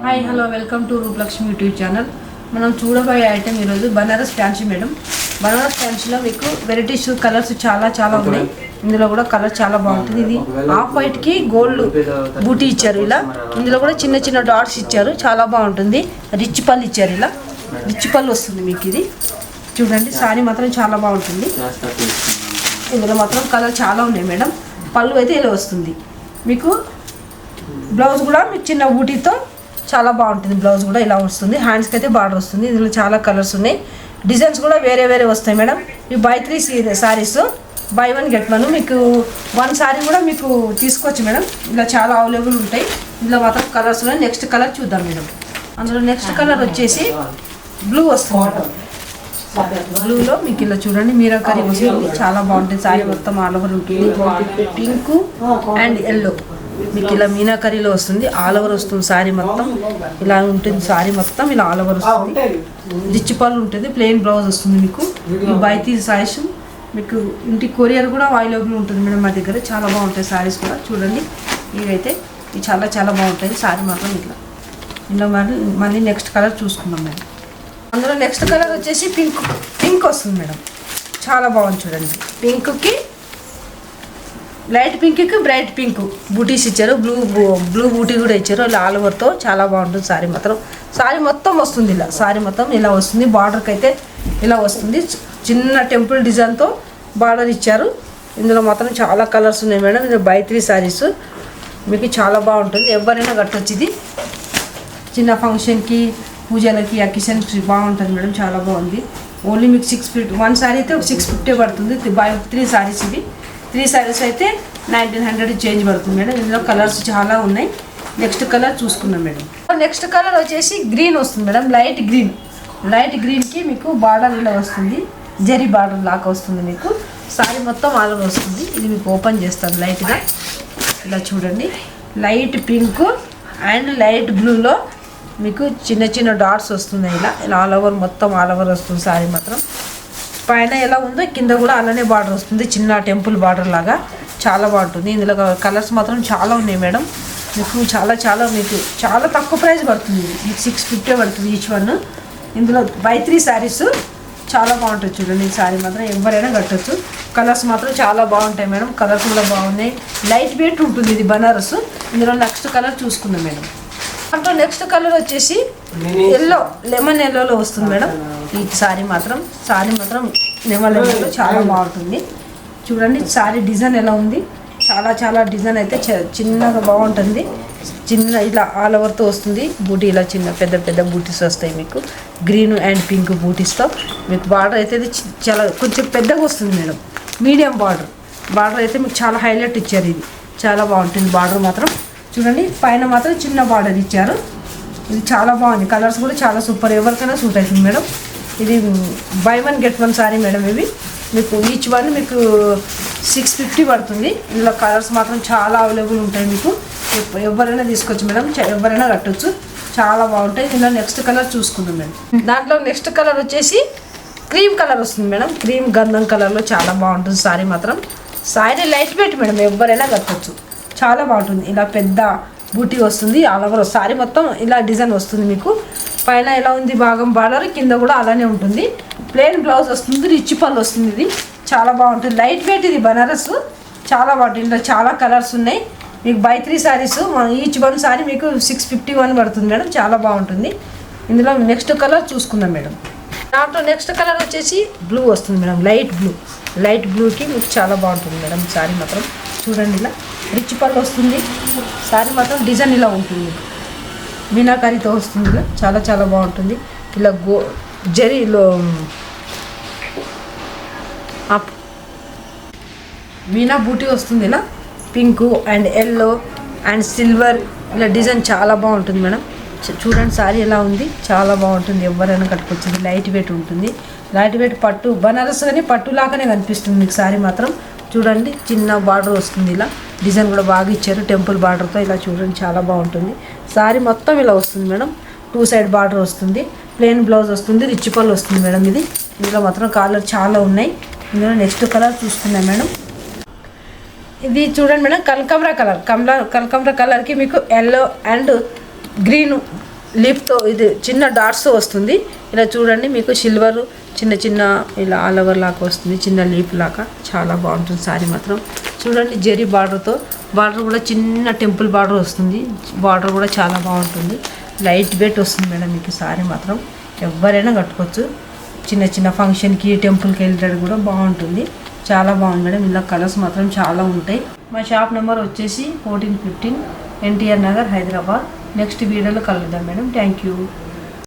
Hi hello welcome to Rupalakshmi YouTube channel. మనం చూడబోయే item ఈరోజు బనారస్ ఫ్యాన్సీ మేడం. బనారస్ ఫ్యాన్సీలో మీకు వెరైటీస్ కలర్స్ చాలా ఉన్నాయి. ఇందులో కూడా కలర్ చాలా బాగుంటుంది. ఇది ఆఫ్ వైట్కి గోల్డ్ బూటీ ఇచ్చారు. ఇలా ఇందులో కూడా చిన్న చిన్న డాట్స్ ఇచ్చారు. చాలా బాగుంటుంది. రిచ్ పళ్ళు ఇచ్చారు. ఇలా రిచ్ పళ్ళు వస్తుంది మీకు. ఇది చూడండి, సారీ మాత్రం చాలా బాగుంటుంది. ఇందులో మాత్రం కలర్ చాలా ఉన్నాయి మేడం. పళ్ళు అయితే ఇలా వస్తుంది మీకు. బ్లౌజ్ కూడా మీకు చిన్న బూటీతో చాలా బాగుంటుంది. బ్లౌజ్ కూడా ఇలా వస్తుంది. హ్యాండ్స్కి అయితే బార్డర్ వస్తుంది. ఇందులో చాలా కలర్స్ ఉన్నాయి. డిజైన్స్ కూడా వేరే వస్తాయి మేడం. ఈ బై 3 శారీస్ బై 1 గెట్ 1. మీకు 1 శారీ కూడా మీకు తీసుకోవచ్చు మేడం. ఇలా చాలా అవైలబుల్ ఉంటాయి. ఇందులో మాత్రం కలర్స్ ఉన్నాయి. నెక్స్ట్ కలర్ చూద్దాం మేడం. అందులో నెక్స్ట్ కలర్ వచ్చేసి బ్లూ వస్తుంది. బ్లూలో మీకు ఇలా చూడండి, మీరాకరీ వస్తుంది. చాలా బాగుంటుంది. శారీ మొత్తం ఆల్ ఓవర్ ఉంటుంది. పింక్ అండ్ ఎల్లో మీకు ఇలా మీనాకరీలో వస్తుంది. ఆల్ ఓవర్ వస్తుంది. శారీ మొత్తం ఇలా ఉంటుంది. శారీ మొత్తం ఇలా ఆల్ ఓవర్ వస్తుంది. రిచ్ పళ్ళు ఉంటుంది. ప్లెయిన్ బ్లౌజ్ వస్తుంది మీకు. ఈ బై 3 శారీస్ మీకు ఇంటి కొరియర్ కూడా అవైలబుల్ ఉంటుంది మేడం మా దగ్గర. చాలా బాగుంటాయి శారీస్ కూడా. చూడండి, ఇవైతే ఇవి చాలా బాగుంటాయి. శారీ మాత్రం ఇట్లా ఇలా మళ్ళీ నెక్స్ట్ కలర్ చూసుకుందాం మేడం. అందులో నెక్స్ట్ కలర్ వచ్చేసి పింక్ వస్తుంది మేడం. చాలా బాగుంది చూడండి. పింక్కి లైట్ పింక్కి బ్రైట్ పింక్ బూటీస్ ఇచ్చారు. బ్లూ బూటీ కూడా ఇచ్చారు. ఇలా ఆల్ ఓవర్తో చాలా బాగుంటుంది. శారీ మొత్తం వస్తుంది. ఇలా శారీ మొత్తం ఇలా వస్తుంది. బార్డర్కి అయితే ఇలా వస్తుంది. చిన్న టెంపుల్ డిజైన్తో బార్డర్ ఇచ్చారు. ఇందులో మాత్రం చాలా కలర్స్ ఉన్నాయి మేడం. ఇది బై 3 శారీస్ మీకు చాలా బాగుంటుంది. ఎవరైనా కట్టొచ్చు. ఇది చిన్న ఫంక్షన్కి, పూజలకి, అకేషన్కి బాగుంటుంది మేడం. చాలా బాగుంది. ఓన్లీ మీకు 650. 1 శారీ అయితే 650 పడుతుంది. బై 3 శారీస్ ఇవి. 3 శారీస్ అయితే 1900 చేంజ్ పడుతుంది మేడం. ఇందులో కలర్స్ చాలా ఉన్నాయి. నెక్స్ట్ కలర్ చూసుకున్నాం మేడం. నెక్స్ట్ కలర్ వచ్చేసి గ్రీన్ వస్తుంది మేడం. లైట్ గ్రీన్కి మీకు బార్డర్ ఇలా వస్తుంది. జరీ బార్డర్ లాగా వస్తుంది మీకు. శారీ మొత్తం ఆల్ ఓవర్ వస్తుంది. ఇది మీకు ఓపెన్ చేస్తాను లైట్గా. ఇలా చూడండి, లైట్ పింక్ అండ్ లైట్ బ్లూలో మీకు చిన్న డాట్స్ వస్తున్నాయి. ఇలా ఆల్ ఓవర్ మొత్తం ఆల్ ఓవర్ వస్తుంది. శారీ మాత్రం పైన ఎలా ఉందో కింద కూడా అలానే బార్డర్ వస్తుంది. చిన్న టెంపుల్ బార్డర్ లాగా చాలా బాగుంటుంది. ఇందులో కలర్స్ మాత్రం చాలా ఉన్నాయి మేడం. మీకు చాలా తక్కువ ప్రైస్ పడుతుంది. మీకు 650 పడుతుంది ఈచ్ వన్. ఇందులో బై 3 శారీస్ చాలా బాగుంటుంది చూడండి. ఈ శారీ మాత్రం ఎవరైనా కట్టచ్చు. కలర్స్ మాత్రం చాలా బాగుంటాయి మేడం. కలర్స్ కూడా బాగున్నాయి. లైట్ వెయిట్ ఉంటుంది ఇది బనారస్. ఇందులో నెక్స్ట్ కలర్ చూసుకుందాం మేడం. అంటే నెక్స్ట్ కలర్ వచ్చేసి లెమన్ ఎల్లోలో వస్తుంది మేడం. ఈ శారీ మాత్రం లెమన్ ఎల్లోలో చాలా బాగుంటుంది. చూడండి శారీ డిజైన్ ఎలా ఉంది. చాలా డిజైన్ అయితే చిన్నగా బాగుంటుంది. చిన్న ఇలా ఆల్ ఓవర్తో వస్తుంది. బూటీ ఇలా చిన్న పెద్ద బూటీస్ వస్తాయి మీకు. గ్రీన్ అండ్ పింక్ బూటీస్తో మీకు బార్డర్ అయితే చాలా కొంచెం పెద్దగా వస్తుంది మేడం. మీడియం బార్డర్ అయితే మీకు చాలా హైలైట్ ఇచ్చారు. ఇది చాలా బాగుంటుంది. బార్డర్ మాత్రం చూడండి, పైన మాత్రం చిన్న బార్డర్ ఇచ్చారు. ఇది చాలా బాగుంది. కలర్స్ కూడా చాలా సూపర్. ఎవరికైనా సూట్ అవుతుంది మేడం. ఇది బై 1 గెట్ 1 శారీ మేడం. ఇవి మీకు ఈచ్ వన్ మీకు 650 పడుతుంది. ఇందులో కలర్స్ మాత్రం చాలా అవైలబుల్ ఉంటాయి మీకు. ఎవరైనా తీసుకోవచ్చు మేడం. ఎవరైనా కట్టవచ్చు. చాలా బాగుంటాయి. ఇందులో నెక్స్ట్ కలర్ చూసుకుందాం మేడం. దాంట్లో నెక్స్ట్ కలర్ వచ్చేసి క్రీమ్ కలర్ వస్తుంది మేడం. క్రీమ్ గంధం కలర్లో చాలా బాగుంటుంది శారీ మాత్రం. Sari light weight madam. ఎవరైనా కట్టవచ్చు. చాలా బాగుంటుంది. ఇలా పెద్ద బూటీ వస్తుంది. ఆల్ ఓవర్ శారీ మొత్తం ఇలా డిజైన్ వస్తుంది మీకు. పైన ఎలా ఉంది భాగం బార్డర్, కింద కూడా అలానే ఉంటుంది. ప్లెయిన్ బ్లౌజ్ వస్తుంది. రిచ్ పళ్ళు వస్తుంది. ఇది చాలా బాగుంటుంది. లైట్ వెయిట్ ఇది బనారస్. చాలా బాగుంటుంది. ఇందులో చాలా కలర్స్ ఉన్నాయి. మీకు by 3 saris each one sari మీకు 651 పడుతుంది మేడం. చాలా బాగుంటుంది. ఇందులో నెక్స్ట్ కలర్ చూసుకుందాం మేడం. దాంట్లో నెక్స్ట్ కలర్ వచ్చేసి బ్లూ వస్తుంది మేడం. లైట్ బ్లూకి మీకు చాలా బాగుంటుంది మేడం. శారీ మాత్రం చూడండి, ఇలా రిచ్ పళ్ళు వస్తుంది. శారీ మాత్రం డిజైన్ ఇలా ఉంటుంది. మీనాకరీతో వస్తుంది. ఇలా చాలా బాగుంటుంది. ఇలా జరీలో మీనా బూటీ వస్తుంది. ఇలా pink and yellow and silver ఇలా డిజైన్ చాలా బాగుంటుంది మేడం. చూడండి శారీ ఎలా ఉంది. చాలా బాగుంటుంది. ఎవరైనా కట్టుకొచ్చింది. లైట్ వెయిట్ ఉంటుంది. లైట్ వెయిట్ పట్టు బనారస్ కానీ పట్టు లాగానే కనిపిస్తుంది మీకు. శారీ మాత్రం చూడండి, చిన్న బార్డర్ వస్తుంది. ఇలా డిజైన్ కూడా బాగా ఇచ్చారు. టెంపుల్ బార్డర్తో ఇలా చూడండి చాలా బాగుంటుంది. శారీ మొత్తం ఇలా వస్తుంది మేడం. 2 సైడ్ బార్డర్ వస్తుంది. ప్లెయిన్ బ్లౌజ్ వస్తుంది. రిచ్ పళ్ళు వస్తుంది మేడం. ఇందులో మాత్రం కలర్ చాలా ఉన్నాయి. ఇందులో నెక్స్ట్ కలర్ చూసుకున్నాం మేడం. ఇది చూడండి మేడం, కనకాంబర కలర్. కనకాంబర కలర్కి మీకు ఎల్లో అండ్ గ్రీన్ లీఫ్తో ఇది చిన్న డాట్స్తో వస్తుంది. ఇలా చూడండి మీకు సిల్వర్ చిన్న చిన్న ఇలా ఆల్ ఓవర్ లాగా వస్తుంది, చిన్న లీఫ్ లాగా చాలా బాగుంటుంది సారీ మాత్రం. చూడండి జెరీ బార్డర్తో, బార్డర్ కూడా చిన్న టెంపుల్ బార్డర్ వస్తుంది, బార్డర్ కూడా చాలా బాగుంటుంది. లైట్ వెయిట్ వస్తుంది మేడం మీకు సారీ మాత్రం. ఎవరైనా కట్టుకోవచ్చు, చిన్న చిన్న ఫంక్షన్కి టెంపుల్కి వెళ్ళడానికి కూడా బాగుంటుంది. చాలా బాగుంది మేడం. ఇలా కలర్స్ మాత్రం చాలా ఉంటాయి. మా షాప్ నెంబర్ వచ్చేసి 1415 NTR నగర్ హైదరాబాద్. నెక్స్ట్ వీడియోలో కలుద్దాం మేడం. Thank you.